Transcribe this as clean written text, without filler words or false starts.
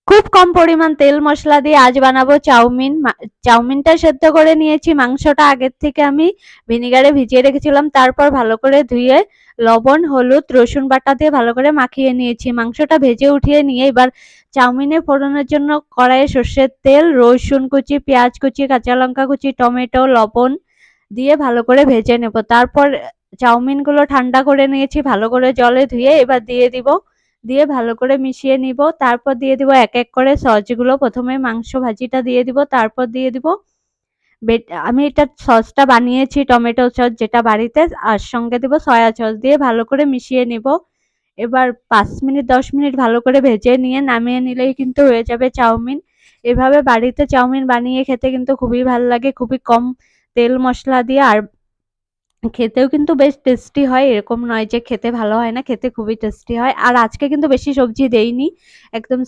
খুব কম পরিমাণ তেল মশলা দিয়ে আজ বানাবো চাউমিন। চাউমিনটা সেদ্ধ করে নিয়েছি, মাংসটা আগের থেকে আমি ভিনিগারে ভিজিয়ে রেখেছিলাম, তারপর ভালো করে ধুয়ে লবণ, হলুদ, রসুন বাটা দিয়ে ভালো করে মাখিয়ে নিয়েছি। মাংসটা ভেজে উঠিয়ে নিয়ে এবার চাউমিনে ফোড়নের জন্য কড়াইয়ে সর্ষের তেল, রসুন কুচি, পেঁয়াজ কুচি, কাঁচা লঙ্কা কুচি, টমেটো, লবণ দিয়ে ভালো করে ভেজে নেব। তারপর চাউমিনগুলো ঠান্ডা করে নিয়েছি, ভালো করে জলে ধুয়ে এবার দিয়ে দিব, দিয়ে ভালো করে মিশিয়ে নিব। তারপর দিয়ে দিব এক এক করে সসগুলো। প্রথমে মাংস ভাজিটা দিয়ে দিব, তারপর দিয়ে দিব আমি এটা সসটা বানিয়েছি টমেটো সস যেটা বাড়িতে, আর সঙ্গে দিব সয়া সস, দিয়ে ভালো করে মিশিয়ে নিব। এবার 5 মিনিট 10 মিনিট ভালো করে ভেজে নিয়ে নামিয়ে নিলেই কিন্তু হয়ে যাবে চাউমিন। এভাবে বাড়িতে চাউমিন বানিয়ে খেতে কিন্তু খুবই ভালো লাগে, খুবই কম তেল মশলা দিয়ে, আর খেতেও কিন্তু বেশ টেস্টি হয়। এরকম নয় যে খেতে ভালো হয় না, খেতে খুবই টেস্টি হয়। আর আজকে কিন্তু বেশি সবজি দেইনি, একদম